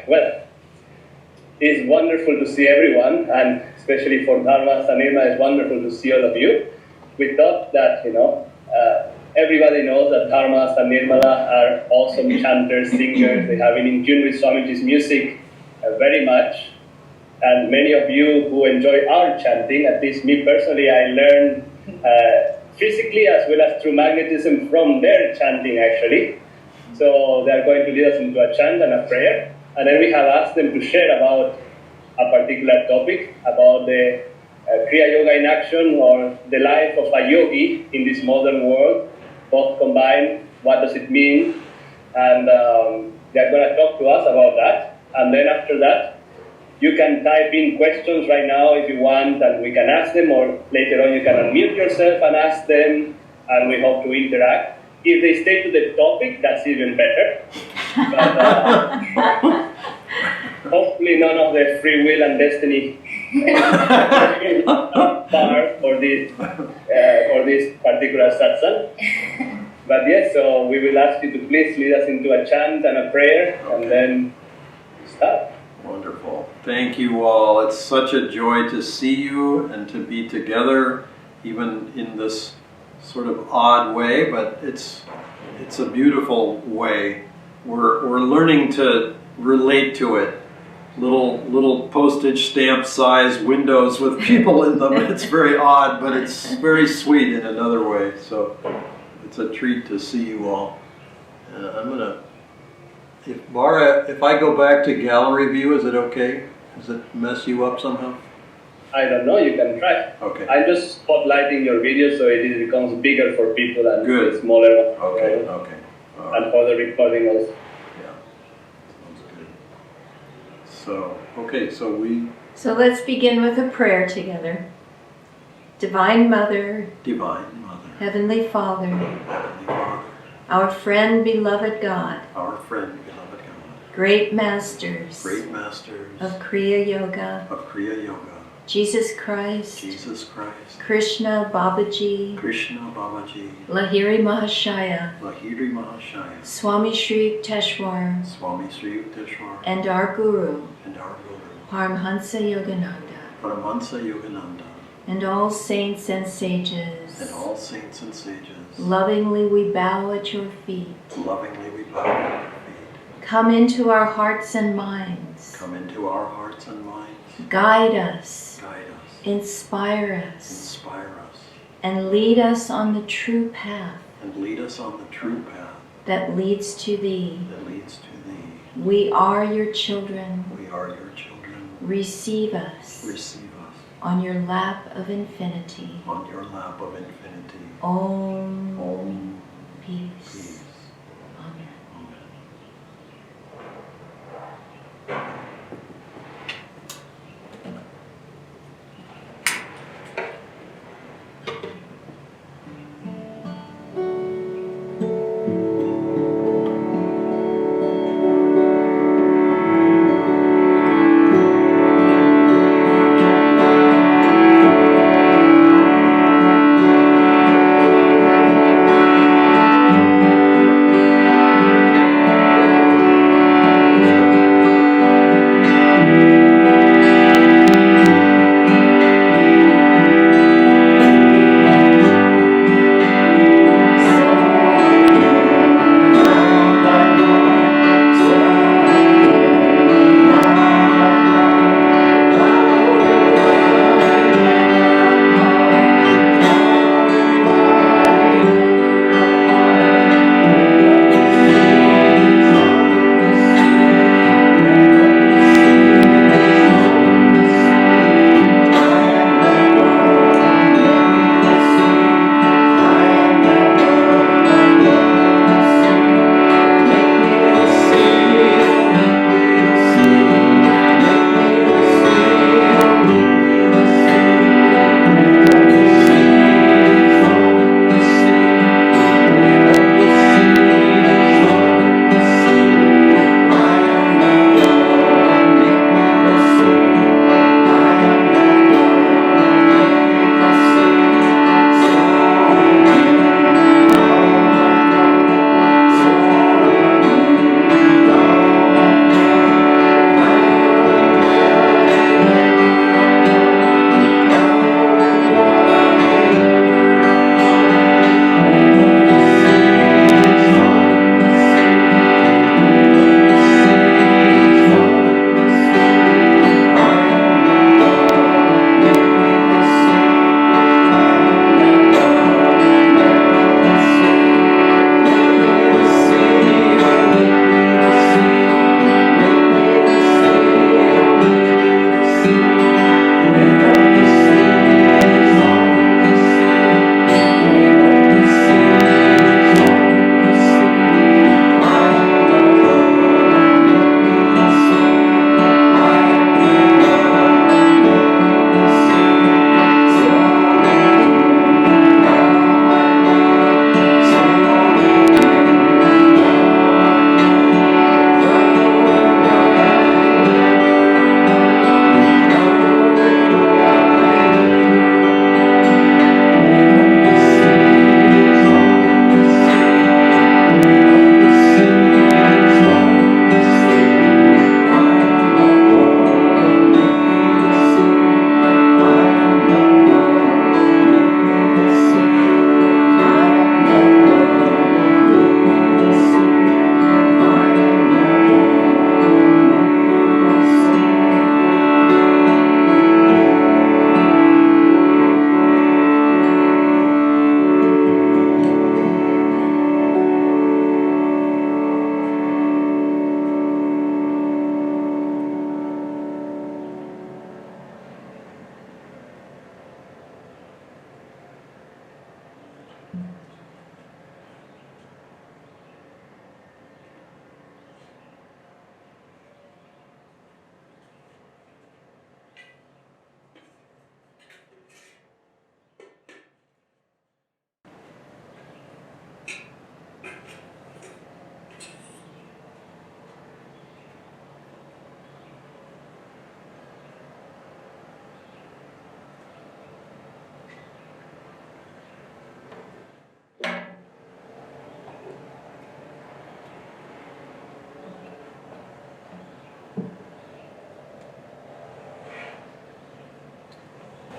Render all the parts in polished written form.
Well, it's wonderful to see everyone, and especially for Dharmadas and Nirmala, it's wonderful to see all of you. We thought that, everybody knows that Dharmadas and Nirmala are awesome chanters, singers. They have been in tune with Swamijis' music very much. And many of you who enjoy our chanting, at least me personally, I learned physically as well as through magnetism from their chanting, actually. So they are going to lead us into a chant and a prayer. And then we have asked them to share about a particular topic, about the Kriya Yoga in action, or the life of a yogi in this modern world, both combined. What does it mean? And they're going to talk to us about that. And then after that, you can type in questions right now if you want, and we can ask them, or later on you can unmute yourself and ask them, and we hope to interact. If they stay to the topic, that's even better. But hopefully none of the free will and destiny part for this particular satsang. But yes, so we will ask you to please lead us into a chant and a prayer, and then start. Wonderful. Thank you all. It's such a joy to see you and to be together, even in this sort of odd way, but it's a beautiful way. We're learning to relate to it. Little postage stamp size windows with people in them. It's very odd, but it's very sweet in another way. So it's a treat to see you all. If I go back to gallery view, is it okay? Does it mess you up somehow? I don't know, you can try. Okay. I'm just spotlighting your video so it becomes bigger for people and Good. the smaller one. Okay. And for the recording also. Yeah, sounds good. So let's begin with a prayer together. Divine Mother, Heavenly Father, our friend, beloved God, great masters of Kriya Yoga, Jesus Christ, Krishna Babaji, Lahiri Mahashaya, Swami Sri Yukteswar, and our Guru, Paramhansa Yogananda, and all saints and sages. Lovingly we bow at your feet. Come into our hearts and minds. Guide us. Inspire us. And lead us on the true path. That leads to thee. We are your children. Receive us. On your lap of infinity. Om. Peace. Amen.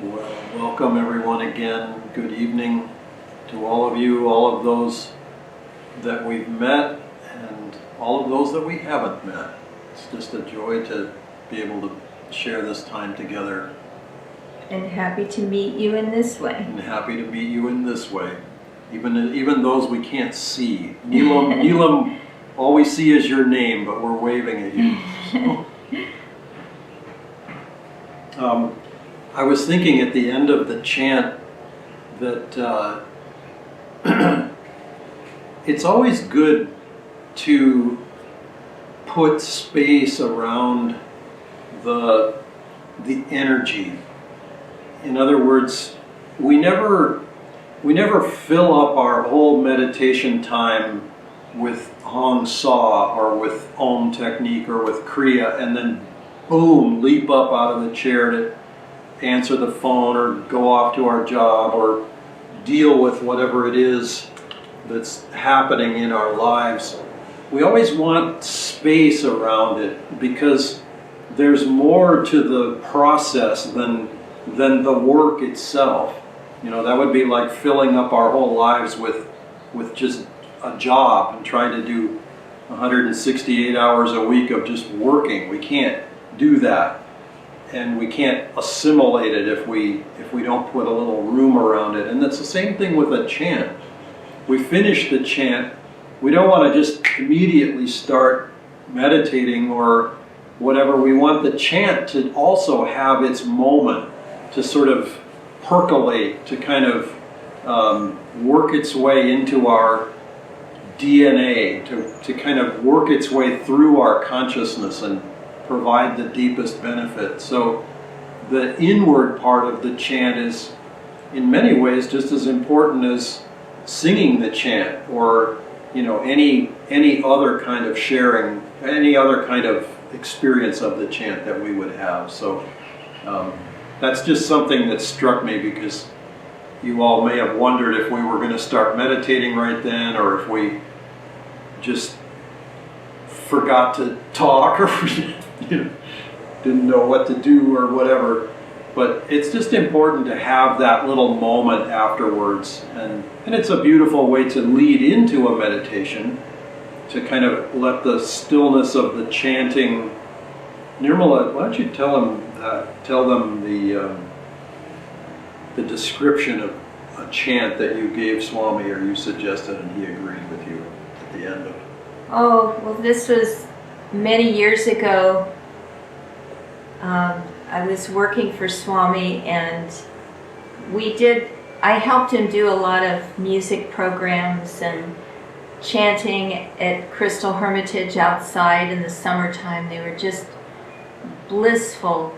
Well, welcome everyone again. Good evening to all of you, all of those that we've met, and all of those that we haven't met. It's just a joy to be able to share this time together. And happy to meet you in this way. And happy to meet you in this way. Even those we can't see. Neelam, all we see is your name, but we're waving at you. So. I was thinking at the end of the chant that it's always good to put space around the energy. In other words, we never fill up our whole meditation time with Hong Sa or with Om technique or with Kriya and then boom, leap up out of the chair to answer the phone or go off to our job or deal with whatever it is that's happening in our lives. We always want space around it because there's more to the process than the work itself. You know, that would be like filling up our whole lives with just a job and trying to do 168 hours a week of just working. We can't do that. And we can't assimilate it if we don't put a little room around it. And that's the same thing with a chant. We finish the chant, we don't want to just immediately start meditating or whatever. We want the chant to also have its moment to sort of percolate, to kind of work its way into our DNA, to kind of work its way through our consciousness and provide the deepest benefit. So the inward part of the chant is in many ways just as important as singing the chant or, you know, any other kind of sharing, any other kind of experience of the chant that we would have. So that's just something that struck me because you all may have wondered if we were going to start meditating right then or if we just forgot to talk or didn't know what to do or whatever. But it's just important to have that little moment afterwards. And it's a beautiful way to lead into a meditation, to kind of let the stillness of the chanting. Nirmala, why don't you tell them the description of a chant that you gave Swami or you suggested and he agreed with you at the end of it. Oh, well, this was many years ago. I was working for Swami and I helped him do a lot of music programs and chanting at Crystal Hermitage outside in the summertime. They were just blissful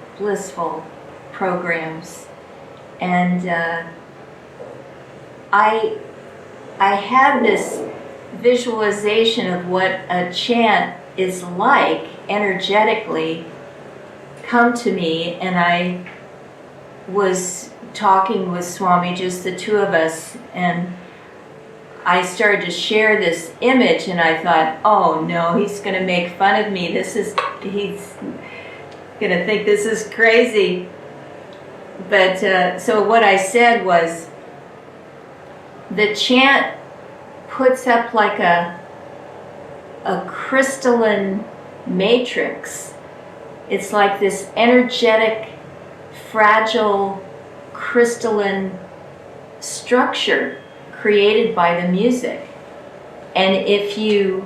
programs. And I had this visualization of what a chant is like energetically come to me, and I was talking with Swami, just the two of us, and I started to share this image, and I thought, oh no, he's going to make fun of me. He's going to think this is crazy. But so what I said was, the chant puts up like a crystalline matrix. It's like this energetic, fragile, crystalline structure created by the music. And if you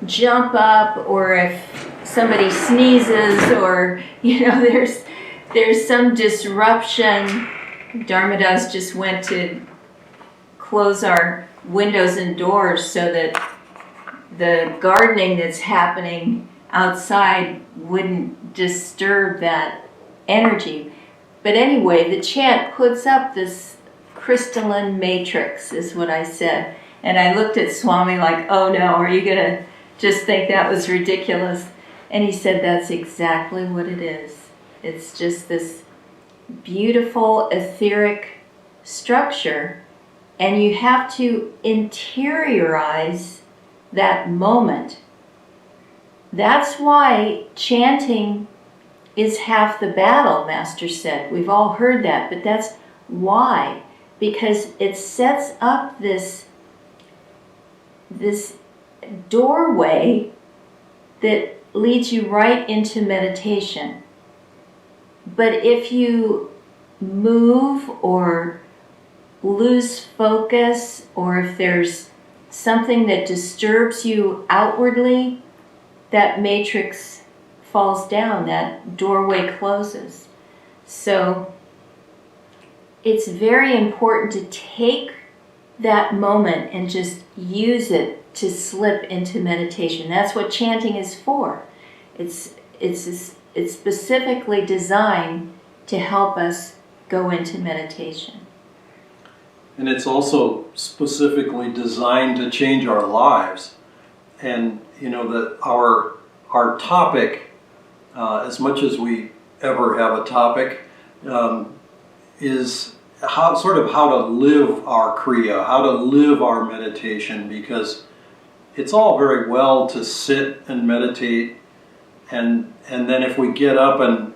jump up, or if somebody sneezes, or there's some disruption. Dharmadas just went to close our windows and doors so that the gardening that's happening outside wouldn't disturb that energy. But anyway, the chant puts up this crystalline matrix, is what I said. And I looked at Swami like, oh no, are you going to just think that was ridiculous? And he said, that's exactly what it is. It's just this beautiful etheric structure, and you have to interiorize that moment. That's why chanting is half the battle, Master said. We've all heard that, but that's why. Because it sets up this doorway that leads you right into meditation. But if you move or lose focus, or if there's something that disturbs you outwardly, that matrix falls down, that doorway closes. So it's very important to take that moment and just use it to slip into meditation. That's what chanting is for. It's specifically designed to help us go into meditation. And it's also specifically designed to change our lives. And you know that our topic, as much as we ever have a topic, is how to live our Kriya, how to live our meditation, because it's all very well to sit and meditate, and then if we get up and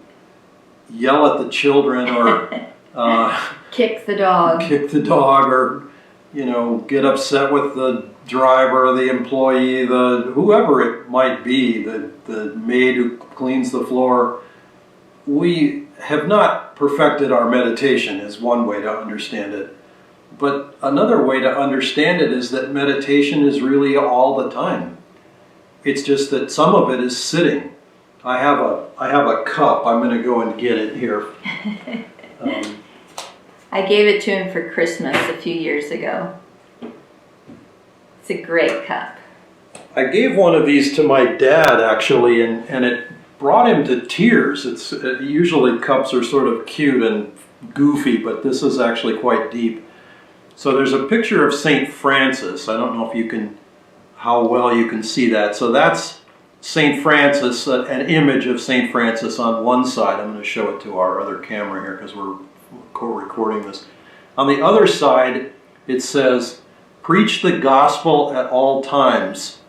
yell at the children or kick the dog, or get upset with the driver, the employee, whoever it might be, the maid who cleans the floor, we have not perfected our meditation, is one way to understand it. But another way to understand it is that meditation is really all the time. It's just that some of it is sitting. I have a cup. I'm going to go and get it here. I gave it to him for Christmas a few years ago. It's a great cup. I gave one of these to my dad, actually, and it brought him to tears. Usually cups are sort of cute and goofy, but this is actually quite deep. So there's a picture of St. Francis. I don't know how well you can see that. So that's St. Francis, an image of St. Francis on one side. I'm going to show it to our other camera here because we're co-recording this. On the other side, it says, "Preach the gospel at all times.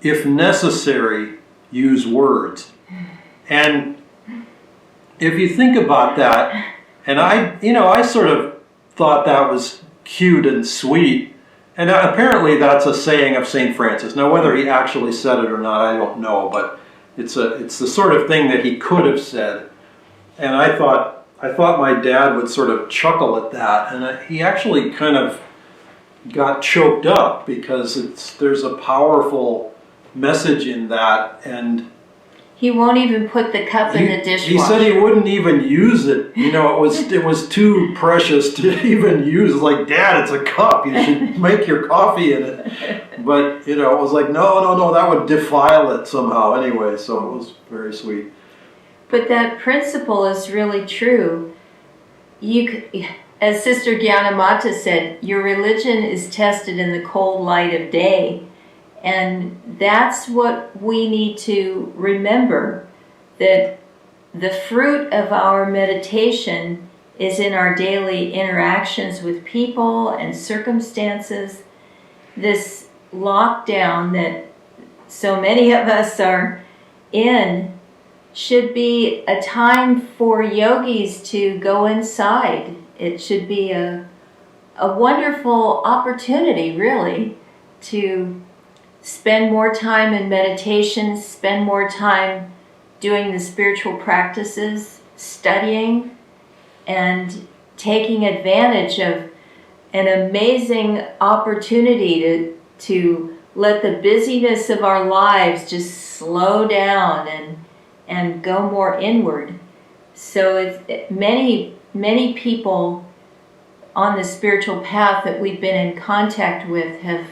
If necessary, use words." And if you think about that, and I sort of thought that was cute and sweet, and apparently that's a saying of St. Francis. Now, whether he actually said it or not, I don't know, but it's the sort of thing that he could have said. And I thought my dad would sort of chuckle at that, and he actually kind of got choked up because there's a powerful message in that. And he won't even put the cup in the dishwasher. He said he wouldn't even use it. It was too precious to even use. It's like, Dad, it's a cup. You should make your coffee in it. But it was like, no, that would defile it somehow anyway. So it was very sweet. But that principle is really true. As Sister Gyanamata said, your religion is tested in the cold light of day. And that's what we need to remember, that the fruit of our meditation is in our daily interactions with people and circumstances. This lockdown that so many of us are in should be a time for yogis to go inside. It should be a wonderful opportunity, really, to spend more time in meditation, spend more time doing the spiritual practices, studying, and taking advantage of an amazing opportunity to let the busyness of our lives just slow down and go more inward. So many people on the spiritual path that we've been in contact with have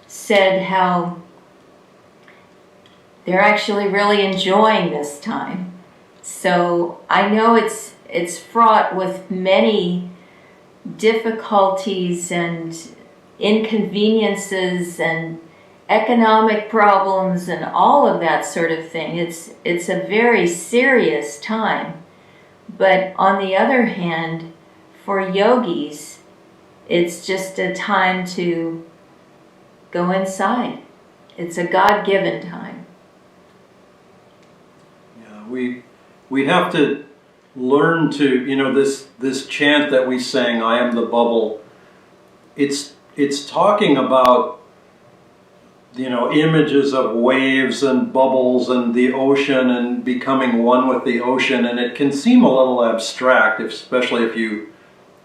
said how they're actually really enjoying this time. So I know it's fraught with many difficulties and inconveniences and economic problems and all of that sort of thing. It's a very serious time. But on the other hand, for yogis, it's just a time to go inside. It's a God-given time. Yeah, we have to learn to, this chant that we sang, I am the bubble, it's talking about, images of waves and bubbles and the ocean and becoming one with the ocean, and it can seem a little abstract, especially if you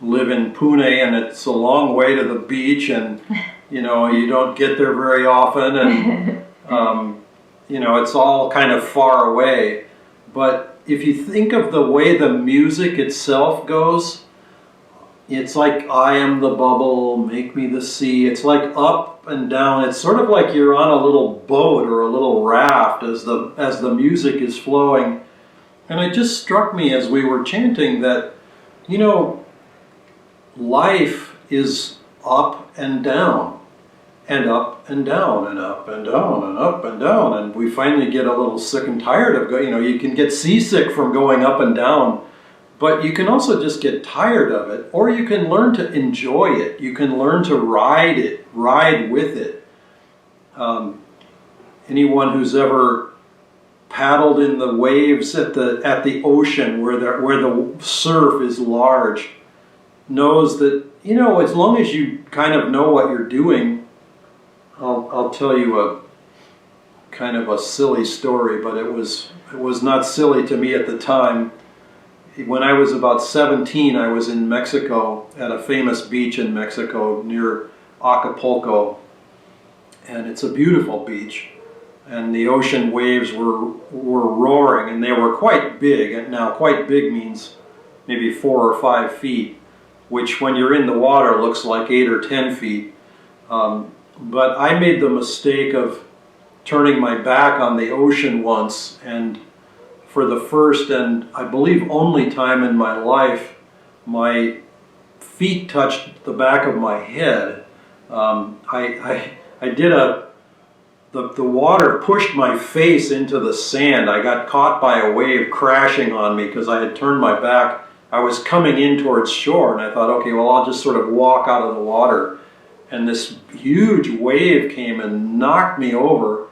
live in Pune and it's a long way to the beach and, you don't get there very often and, it's all kind of far away. But if you think of the way the music itself goes, it's like, I am the bubble, make me the sea. It's like up and down. It's sort of like you're on a little boat or a little raft as the music is flowing. And it just struck me as we were chanting that, life is up and down, and up and down, and up and down, and up and down. And we finally get a little sick and tired of going, you can get seasick from going up and down. But you can also just get tired of it, or you can learn to enjoy it. You can learn to ride with it. Anyone who's ever paddled in the waves at the ocean where the surf is large knows that, as long as you kind of know what you're doing, I'll tell you a kind of a silly story, but it was not silly to me at the time. When I was about 17, I was in Mexico at a famous beach in Mexico near Acapulco, and it's a beautiful beach, and the ocean waves were roaring, and they were quite big. And now quite big means maybe 4 or 5 feet, which when you're in the water looks like 8 or 10 feet. But I made the mistake of turning my back on the ocean once, and for the first and I believe only time in my life, my feet touched the back of my head. The water pushed my face into the sand. I got caught by a wave crashing on me because I had turned my back. I was coming in towards shore, and I thought, okay, well, I'll just sort of walk out of the water. And this huge wave came and knocked me over,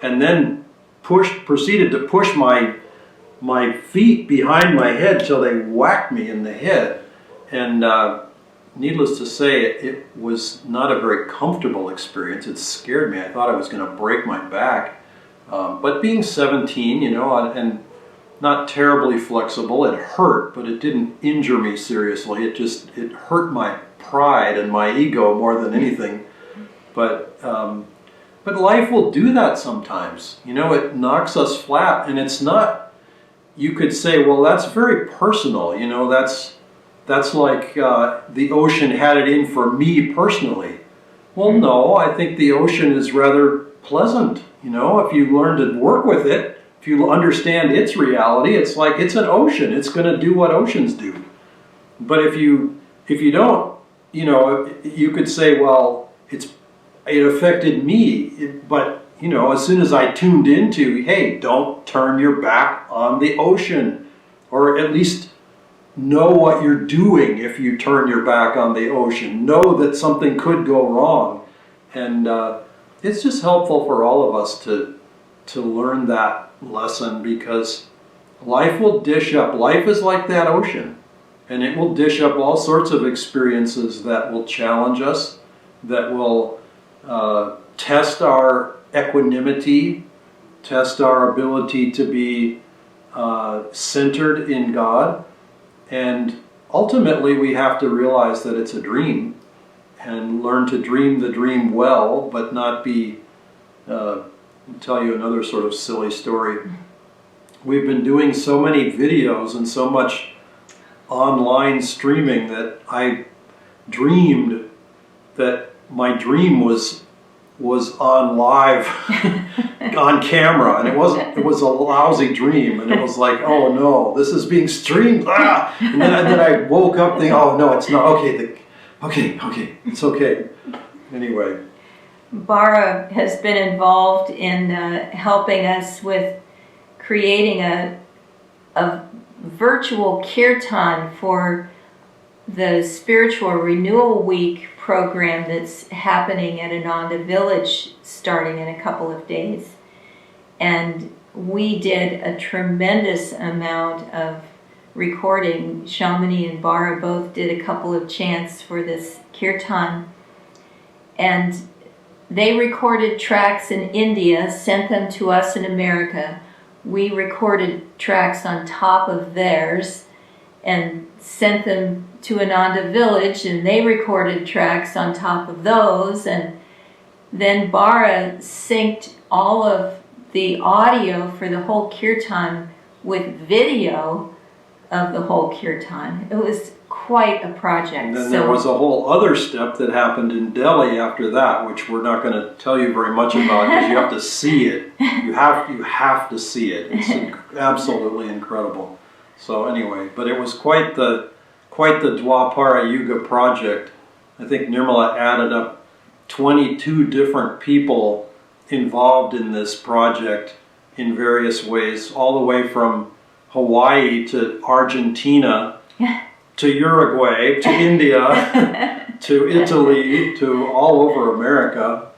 and then proceeded to push my feet behind my head till they whacked me in the head. And needless to say, it was not a very comfortable experience. It scared me. I thought I was going to break my back. But being 17, and not terribly flexible, it hurt, but it didn't injure me seriously. It hurt my pride and my ego more than anything. But life will do that sometimes. It knocks us flat, and it's not. You could say, well, that's very personal. That's like the ocean had it in for me personally. Well, no, I think the ocean is rather pleasant. If you learn to work with it, if you understand its reality, it's like it's an ocean. It's going to do what oceans do. But if you don't, you could say, well, it affected me, but as soon as I tuned into, hey, don't turn your back on the ocean, or at least know what you're doing if you turn your back on the ocean. Know that something could go wrong. And it's just helpful for all of us to learn that lesson, because life will dish up. Life is like that ocean, and it will dish up all sorts of experiences that will challenge us, that will test our equanimity, test our ability to be centered in God. And ultimately we have to realize that it's a dream, and learn to dream the dream well, but not be, I'll tell you another sort of silly story. We've been doing so many videos and so much online streaming that I dreamed that my dream was on live on camera, and it was a lousy dream, and it was like, oh no, this is being streamed, and then I woke up thinking, oh no, it's not, okay, it's okay. Anyway, Bara has been involved in helping us with creating a virtual kirtan for the Spiritual Renewal Week program that's happening at Ananda Village starting in a couple of days. And we did a tremendous amount of recording. Shamini and Bara both did a couple of chants for this kirtan, and they recorded tracks in India, sent them to us in America. We recorded tracks on top of theirs and sent them to Ananda village, and they recorded tracks on top of those, and then Bara synced all of the audio for the whole kirtan with video of the whole kirtan. It was quite a project. And then there was a whole other step that happened in Delhi after that, which we're not going to tell you very much about because you have to see it. You have to see it. It's absolutely incredible. So anyway, but it was quite the Dwapara Yuga project. I think Nirmala added up 22 different people involved in this project in various ways, all the way from Hawaii to Argentina to Uruguay to India to Italy to all over America.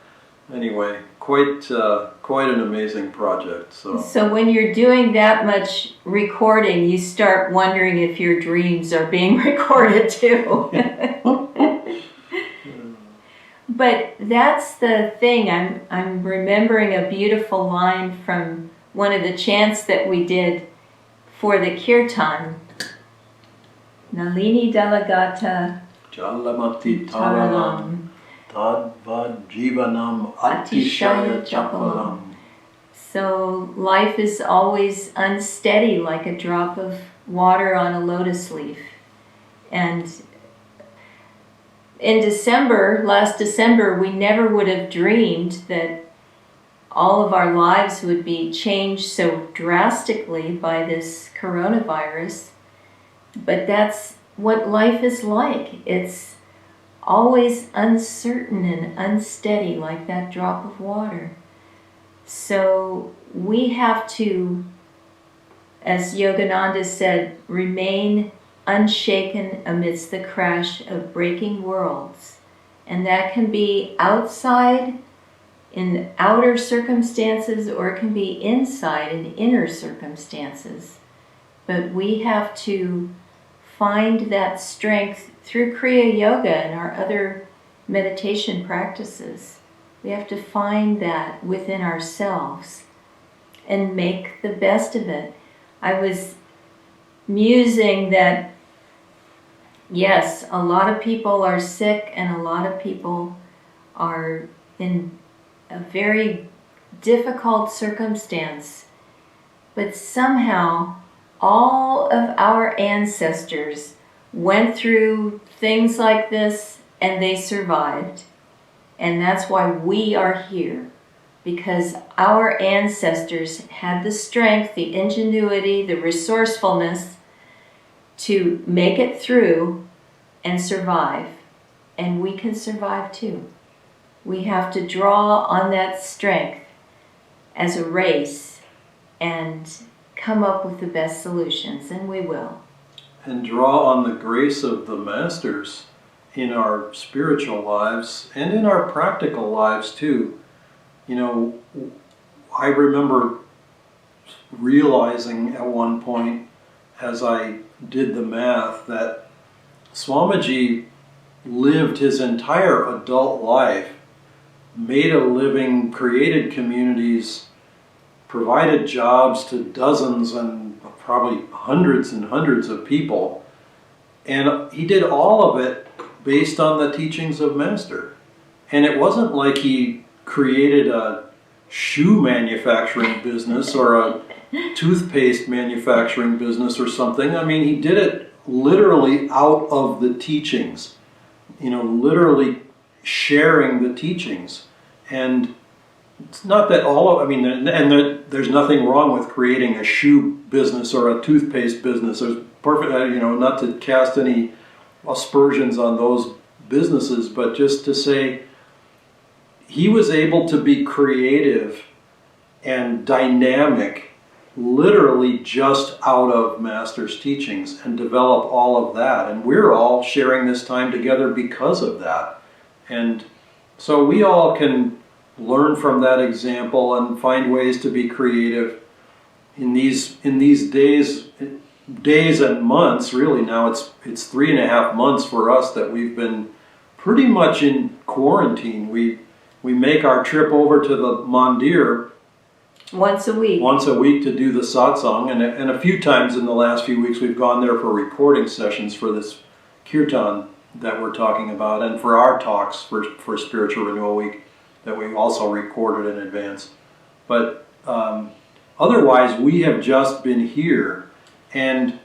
Anyway, quite an amazing project. So when you're doing that much recording, you start wondering if your dreams are being recorded too. But that's the thing. I'm remembering a beautiful line from one of the chants that we did for the kirtan. Nalini Dalagata Jalamati Taralam Tadvad Jivanam Atishaya Chapalam. So life is always unsteady, like a drop of water on a lotus leaf. And in last December, we never would have dreamed that all of our lives would be changed so drastically by this coronavirus. But that's what life is like. It's always uncertain and unsteady, like that drop of water. So we have to, as Yogananda said, remain unshaken amidst the crash of breaking worlds. And that can be outside in outer circumstances, or it can be inside in inner circumstances. But we have to find that strength through Kriya Yoga and our other meditation practices. We have to find that within ourselves and make the best of it. I was musing that, yes, a lot of people are sick and a lot of people are in a very difficult circumstance, but somehow all of our ancestors went through things like this and they survived. And that's why we are here, because our ancestors had the strength, the ingenuity, the resourcefulness to make it through and survive. And we can survive too. We have to draw on that strength as a race and come up with the best solutions, and we will. And draw on the grace of the masters in our spiritual lives and in our practical lives too. You know, I remember realizing at one point as I did the math that Swamiji lived his entire adult life, made a living, created communities, provided jobs to dozens and probably hundreds and hundreds of people. And he did all of it based on the teachings of Master. And it wasn't like he created a shoe manufacturing business or a toothpaste manufacturing business or something. I mean, he did it literally out of the teachings, you know, literally sharing the teachings. And it's not that all of, I mean, and there's nothing wrong with creating a shoe business or a toothpaste business. There's perfect, you know, not to cast any aspersions on those businesses, but just to say he was able to be creative and dynamic literally just out of Master's teachings and develop all of that. And we're all sharing this time together because of that. And so we all can learn from that example and find ways to be creative. in these days and months, really now it's 3.5 months for us that we've been pretty much in quarantine. We make our trip over to the mandir once a week to do the satsang, and a few times in the last few weeks we've gone there for recording sessions for this kirtan that we're talking about, and for our talks for Spiritual Renewal Week that we also recorded in advance. But otherwise, we have just been here, and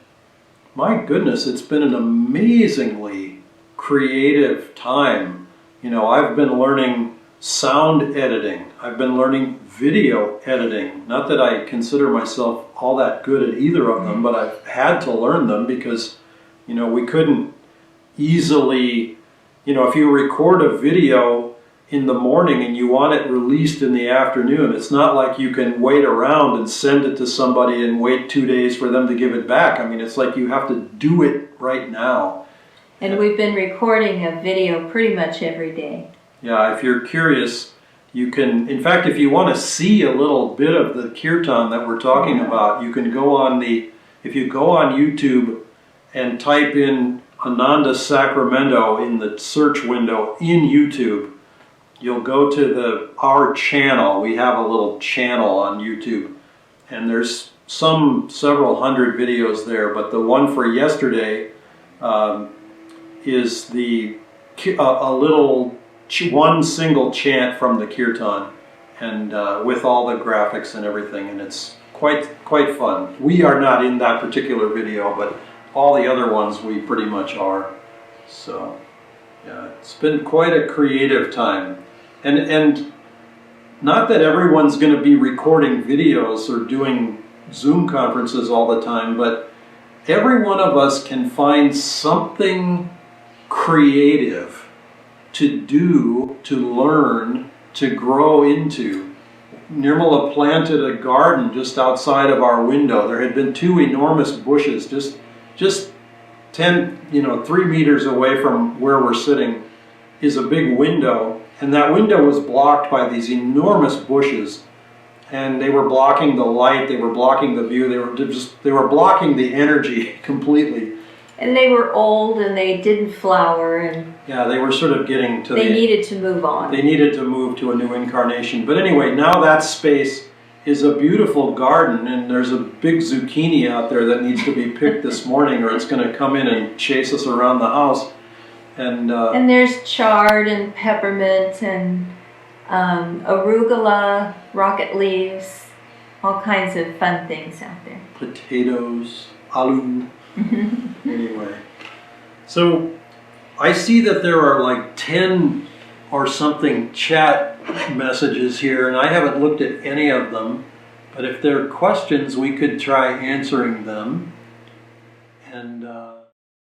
my goodness, it's been an amazingly creative time. You know, I've been learning sound editing. I've been learning video editing. Not that I consider myself all that good at either of them, but I've had to learn them because, you know, we couldn't easily, you know, if you record a video in the morning and you want it released in the afternoon, it's not like you can wait around and send it to somebody and wait 2 days for them to give it back. I mean, it's like you have to do it right now. And we've been recording a video pretty much every day. Yeah, if you're curious, you can, in fact, if you want to see a little bit of the kirtan that we're talking about, you can go on if you go on YouTube and type in Ananda Sacramento in the search window in YouTube, you'll go to our channel. We have a little channel on YouTube, and there's several hundred videos there, but the one for yesterday is one single chant from the kirtan, and with all the graphics and everything, and it's quite fun. We are not in that particular video, but all the other ones we pretty much are. So yeah, it's been quite a creative time, and not that everyone's going to be recording videos or doing Zoom conferences all the time, but every one of us can find something creative to do, to learn, to grow into. Nirmala planted a garden just outside of our window. There had been 2 enormous bushes just 3 meters away from where we're sitting is a big window, and that window was blocked by these enormous bushes, and they were blocking the light, they were blocking the view, they were blocking the energy completely. And they were old and they didn't flower, and yeah, they were sort of getting to they needed to move on. They needed to move to a new incarnation. But anyway, now that space is a beautiful garden, and there's a big zucchini out there that needs to be picked this morning, or it's going to come in and chase us around the house. And there's chard and peppermint and arugula, rocket leaves, all kinds of fun things out there. Potatoes, aloo. Anyway, so I see that there are like 10 or something chat messages here, and I haven't looked at any of them, but if there are questions, we could try answering them. And